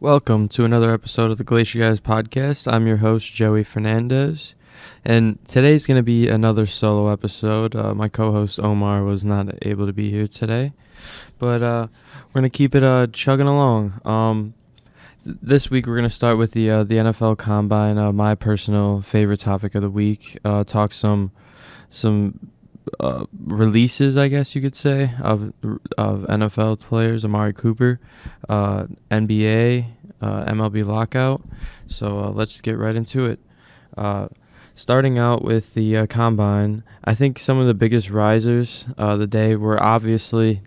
Welcome to another episode of the Glacier Guys podcast. I'm your host, Joey Fernandez, and today's going to be another solo episode. My co-host, Omar, was not able to be here today, but we're going to keep it chugging along. This week, we're going to start with the NFL Combine, my personal favorite topic of the week, talk some releases, I guess you could say, of NFL players, Amari Cooper, NBA, MLB lockout. So let's get right into it. Starting out with the Combine, I think some of the biggest risers the day were obviously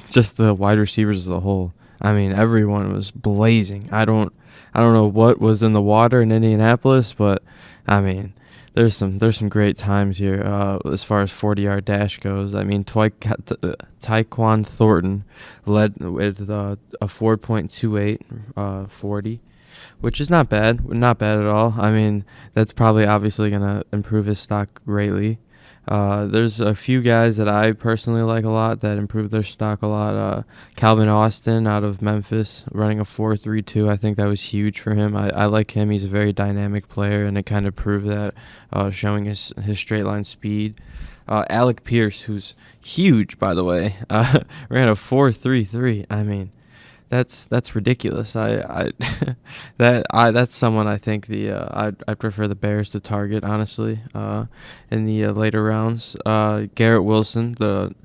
just the wide receivers as a whole. I mean, everyone was blazing. I don't know what was in the water in Indianapolis, but I mean, there's some great times here as far as 40-yard dash goes. I mean, Tyquan Thornton led with a 4.28 40, which is not bad at all. I mean, that's probably obviously going to improve his stock greatly. There's a few guys that I personally like a lot that improved their stock a lot. Calvin Austin out of Memphis running a 4.32. I think that was huge for him. I like him. He's a very dynamic player, and it kind of proved that, showing his straight line speed. Alec Pierce, who's huge, by the way, ran a 4.33. I mean, that's ridiculous. That's someone I think I'd prefer the Bears to target, honestly, in the later rounds. Garrett Wilson, the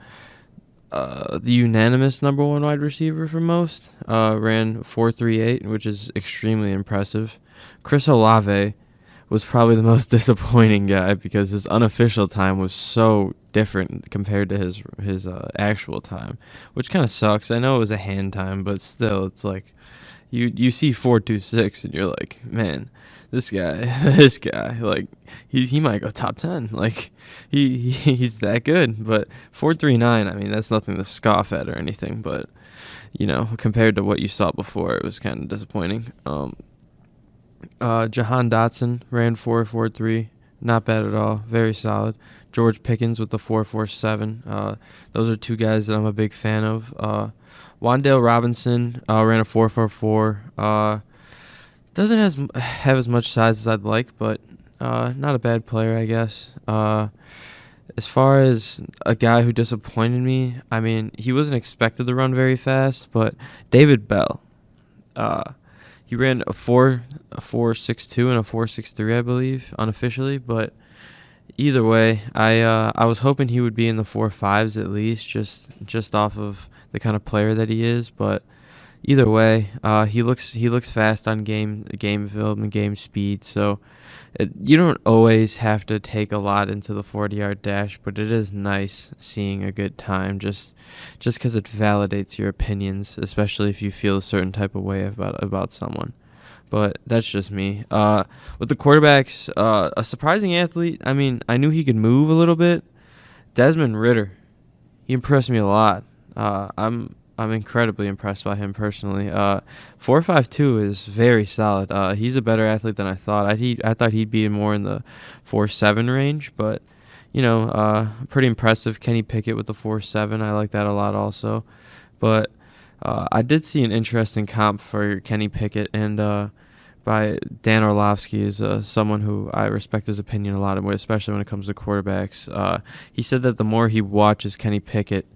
unanimous number one wide receiver for most, ran 4.38, which is extremely impressive. Chris Olave was probably the most disappointing guy because his unofficial time was so different compared to his actual time, which kind of sucks. I know it was a hand time, but still, it's like you see 4.26 and you're like, man, this guy, like he might go top 10. Like he's that good. But 4.39, I mean, that's nothing to scoff at or anything. But compared to what you saw before, it was kind of disappointing. Jahan Dotson ran 4.43, not bad at all, very solid. George Pickens with the 4.47. Those are two guys that I'm a big fan of. Wan'Dale Robinson ran a 4.44. Doesn't have as much size as I'd like, but not a bad player, I guess. As far as a guy who disappointed me, I mean, he wasn't expected to run very fast, but David Bell. He ran a 4.62 and a 4.63, I believe, unofficially. But either way, I was hoping he would be in the 4.5s at least, just off of the kind of player that he is. But either way, he looks fast on game film and game speed. So you don't always have to take a lot into the 40-yard dash, but it is nice seeing a good time just because it validates your opinions, especially if you feel a certain type of way about someone. But that's just me. With the quarterbacks, a surprising athlete. I mean, I knew he could move a little bit. Desmond Ridder, he impressed me a lot. I'm incredibly impressed by him personally. 4.52 is very solid. He's a better athlete than I thought. I thought he'd be more in the 4.7 range, but pretty impressive. Kenny Pickett with the 4.7. I like that a lot also. But I did see an interesting comp for Kenny Pickett, and by Dan Orlovsky is someone who I respect his opinion a lot, especially when it comes to quarterbacks. He said that the more he watches Kenny Pickett,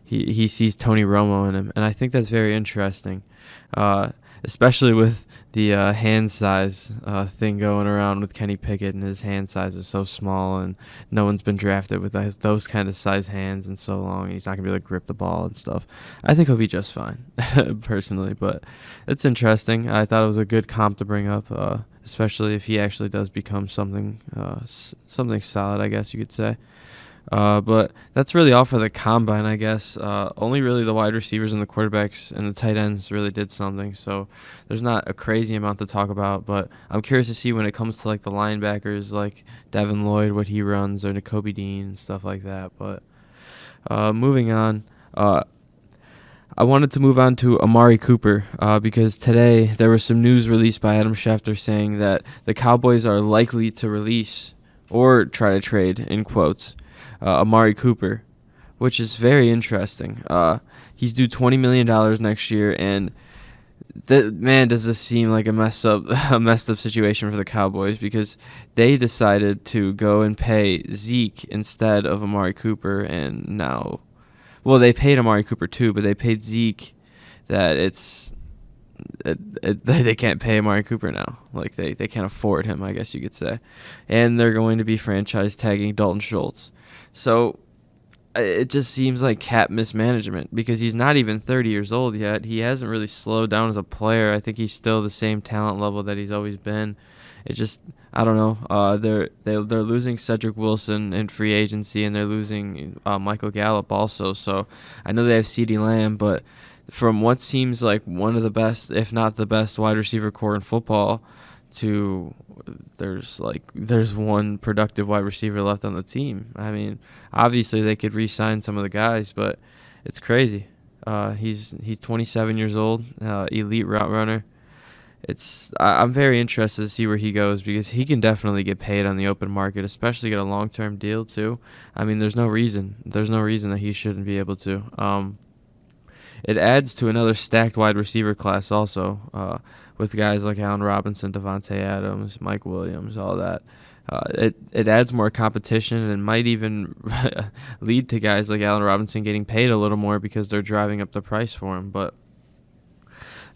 he sees Tony Romo in him, and I think that's very interesting, especially with the hand size thing going around with Kenny Pickett, and his hand size is so small, and no one's been drafted with those kind of size hands in so long, and he's not going to be able to grip the ball and stuff. I think he'll be just fine, personally, but it's interesting. I thought it was a good comp to bring up, especially if he actually does become something solid, I guess you could say. But that's really all for the Combine, I guess. Only really the wide receivers and the quarterbacks and the tight ends really did something, so there's not a crazy amount to talk about, but I'm curious to see when it comes to like the linebackers like Devin Lloyd, what he runs, or Nakobe Dean and stuff like that. But moving on, I wanted to move on to Amari Cooper because today there was some news released by Adam Schefter saying that the Cowboys are likely to release or try to trade, in quotes, Amari Cooper, which is very interesting. He's due $20 million next year, and Man, does this seem like a messed up situation for the Cowboys, because they decided to go and pay Zeke instead of Amari Cooper, and now, well, they paid Amari Cooper too, but they paid Zeke. That they can't pay Amari Cooper now. Like they can't afford him, I guess you could say, and they're going to be franchise tagging Dalton Schultz. So it just seems like cap mismanagement, because he's not even 30 years old yet. He hasn't really slowed down as a player. I think he's still the same talent level that he's always been. It just, I don't know. They're losing Cedric Wilson in free agency, and they're losing Michael Gallup also. So I know they have CeeDee Lamb, but from what seems like one of the best, if not the best, wide receiver core in football, to there's one productive wide receiver left on the team. I mean, obviously they could re-sign some of the guys, but it's crazy. He's 27 years old, elite route runner. I'm very interested to see where he goes, because he can definitely get paid on the open market, especially get a long-term deal too. I mean, there's no reason that he shouldn't be able to. It adds to another stacked wide receiver class also, with guys like Allen Robinson, Devontae Adams, Mike Williams, all that. It adds more competition, and might even lead to guys like Allen Robinson getting paid a little more, because they're driving up the price for him. But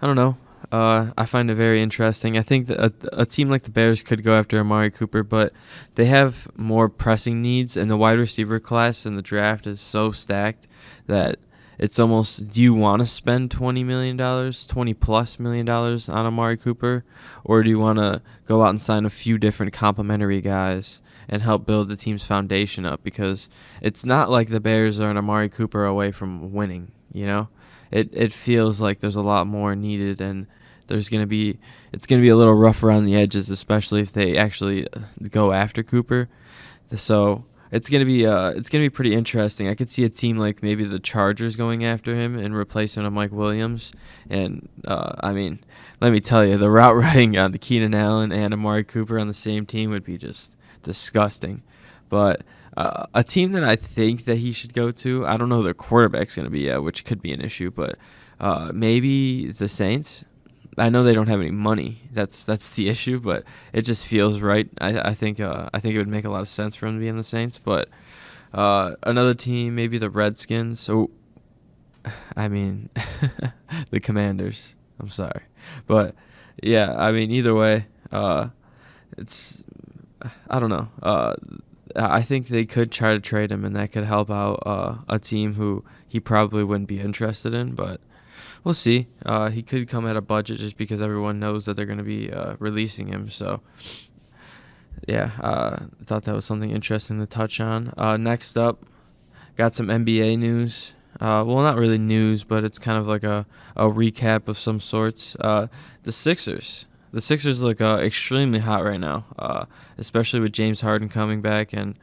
I don't know. I find it very interesting. I think that a team like the Bears could go after Amari Cooper, but they have more pressing needs, and the wide receiver class in the draft is so stacked that it's almost, do you want to spend $20 million, $20+ million on Amari Cooper, or do you want to go out and sign a few different complementary guys and help build the team's foundation up? Because it's not like the Bears are an Amari Cooper away from winning, you know? It feels like there's a lot more needed, and it's going to be a little rough around the edges, especially if they actually go after Cooper. So it's gonna be pretty interesting. I could see a team like maybe the Chargers going after him and replacing Mike Williams. And I mean, let me tell you, the route running on the Keenan Allen and Amari Cooper on the same team would be just disgusting. But a team that I think that he should go to, I don't know who their quarterback's gonna be yet, which could be an issue, but maybe the Saints. I know they don't have any money. That's the issue, but it just feels right. I think it would make a lot of sense for him to be in the Saints. But another team, maybe the Redskins. So, I mean, the Commanders. I'm sorry, but yeah, I mean, either way, it's, I don't know. I think they could try to trade him, and that could help out a team who he probably wouldn't be interested in, but we'll see. He could come at a budget, just because everyone knows that they're going to be releasing him. So, yeah, I thought that was something interesting to touch on. Next up, got some NBA news. Well, not really news, but it's kind of like a recap of some sorts. The Sixers. The Sixers look extremely hot right now, especially with James Harden coming back and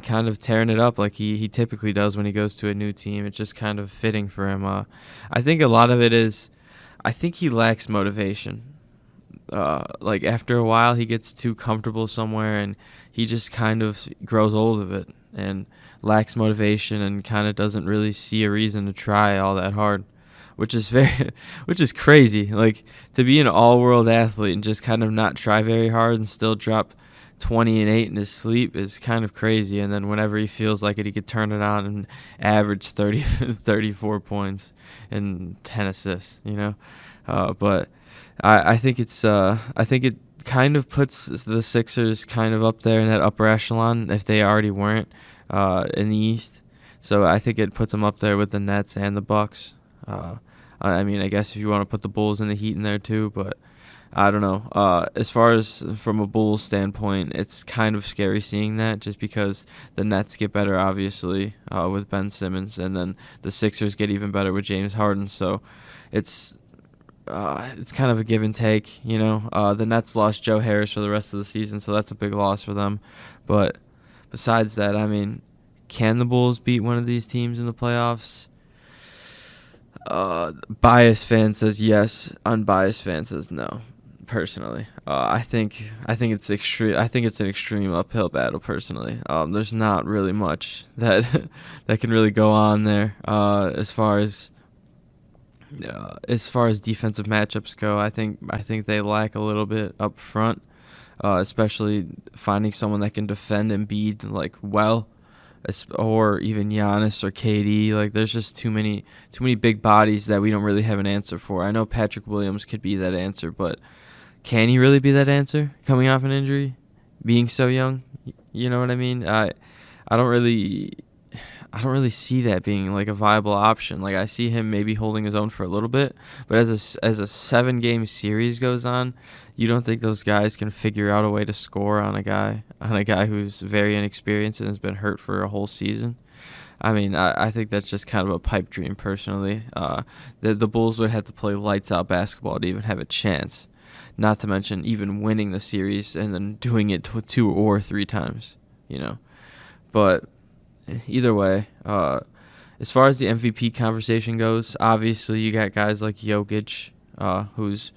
kind of tearing it up like he typically does when he goes to a new team. It's just kind of fitting for him. I think a lot of it is, I think he lacks motivation. Like after a while, he gets too comfortable somewhere, and he just kind of grows old of it and lacks motivation, and kind of doesn't really see a reason to try all that hard. Which is crazy. Like, to be an all-world athlete and just kind of not try very hard and still drop 20 and 8 in his sleep is kind of crazy. And then whenever he feels like it, he could turn it on and average 34 points and 10 assists. You know, but I think it kind of puts the Sixers kind of up there in that upper echelon if they already weren't in the East. So I think it puts them up there with the Nets and the Bucks. I mean, I guess if you want to put the Bulls and the Heat in there too, but I don't know. As far as from a Bulls standpoint, it's kind of scary seeing that, just because the Nets get better, obviously, with Ben Simmons, and then the Sixers get even better with James Harden. So it's kind of a give and take, you know. The Nets lost Joe Harris for the rest of the season, so that's a big loss for them. But besides that, I mean, can the Bulls beat one of these teams in the playoffs? Biased fan says yes. Unbiased fan says no. Personally, I think it's extreme. I think it's an extreme uphill battle. Personally, there's not really much that can really go on there as far as As far as defensive matchups go, I think they lack a little bit up front, especially finding someone that can defend Embiid like well, or even Giannis or KD. Like there's just too many big bodies that we don't really have an answer for. I know Patrick Williams could be that answer, but can he really be that answer coming off an injury, being so young? You know what I mean? I don't really see that being like a viable option. Like I see him maybe holding his own for a little bit, but as a 7-game series goes on, you don't think those guys can figure out a way to score on a guy who's very inexperienced and has been hurt for a whole season? I mean, I think that's just kind of a pipe dream personally. The Bulls would have to play lights out basketball to even have a chance, not to mention even winning the series and then doing it 2 or 3 times, you know. But either way, as far as the MVP conversation goes, obviously you got guys like Jokic, who's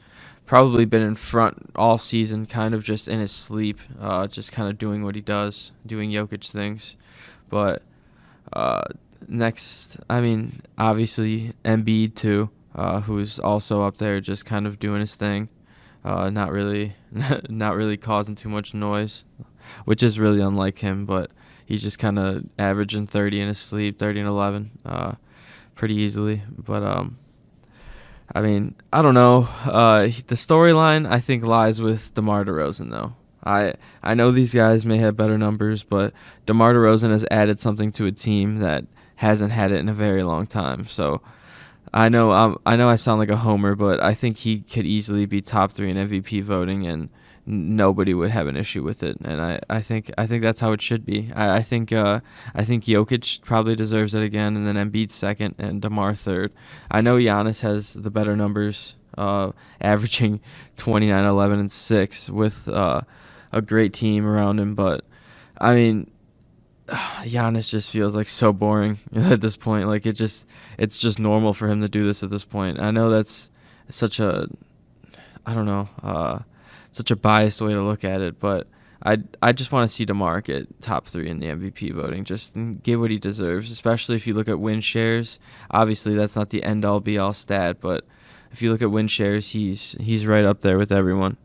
probably been in front all season, kind of just in his sleep, just kind of doing what he does, doing Jokic things. But next, I mean, obviously Embiid too, who's also up there just kind of doing his thing, not really causing too much noise, which is really unlike him, but he's just kind of averaging 30 in his sleep, 30 and 11, pretty easily. But I mean, I don't know. The storyline I think lies with DeMar DeRozan, though. I know these guys may have better numbers, but DeMar DeRozan has added something to a team that hasn't had it in a very long time. So I know I sound like a homer, but I think he could easily be top 3 in MVP voting, and nobody would have an issue with it. And I think that's how it should be. I think Jokic probably deserves it again, and then Embiid second, and DeMar third. I know Giannis has the better numbers, averaging 29, 11, and 6 with a great team around him. But I mean, Giannis just feels like so boring at this point. Like it's just normal for him to do this at this point. I know that's such a such a biased way to look at it, but I just want to see DeMar get top 3 in the MVP voting. Just give what he deserves, especially if you look at win shares. Obviously, that's not the end-all be-all stat, but if you look at win shares, he's right up there with everyone.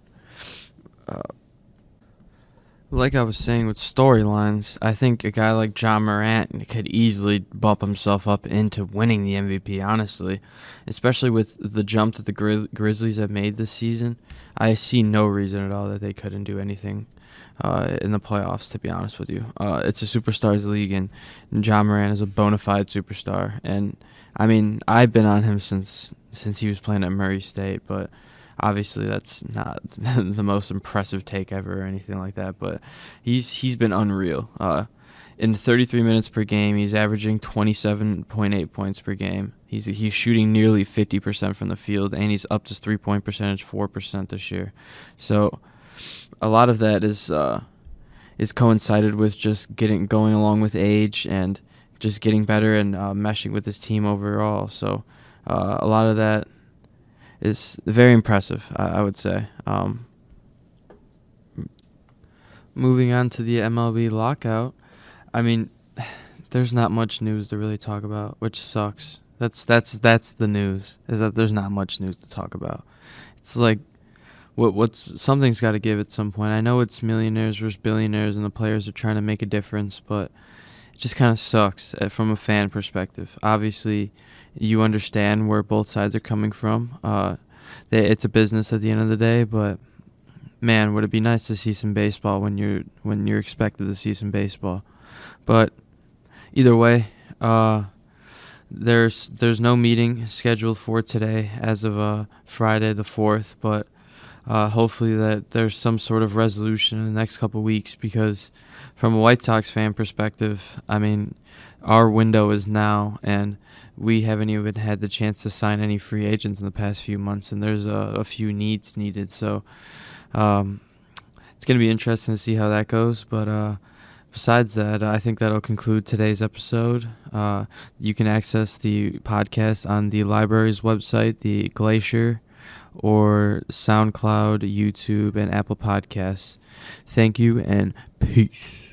Like I was saying with storylines, I think a guy like Ja Morant could easily bump himself up into winning the MVP, honestly. Especially with the jump that the Grizzlies have made this season. I see no reason at all that they couldn't do anything in the playoffs, to be honest with you. It's a superstars league, and Ja Morant is a bona fide superstar. And, I mean, I've been on him since he was playing at Murray State, but obviously that's not the most impressive take ever or anything like that, but he's been unreal. In 33 minutes per game, he's averaging 27.8 points per game. He's shooting nearly 50% from the field, and he's up to 3-point percentage 4% this year. So a lot of that is coincided with just going along with age and just getting better and meshing with his team overall. So a lot of that is very impressive, I would say. Moving on to the MLB lockout, I mean, there's not much news to really talk about, which sucks. That's the news, is that there's not much news to talk about. It's like something's got to give at some point. I know it's millionaires versus billionaires and the players are trying to make a difference, but it just kind of sucks from a fan perspective. Obviously, you understand where both sides are coming from. It's a business at the end of the day, but man, would it be nice to see some baseball when you're expected to see some baseball. But either way, there's no meeting scheduled for today as of Friday the 4th, but hopefully that there's some sort of resolution in the next couple of weeks, because from a White Sox fan perspective, I mean, our window is now, and we haven't even had the chance to sign any free agents in the past few months, and there's a few needs needed. So it's going to be interesting to see how that goes. But besides that, I think that'll conclude today's episode. You can access the podcast on the library's website, the Glacier, or SoundCloud, YouTube, and Apple Podcasts. Thank you, and peace.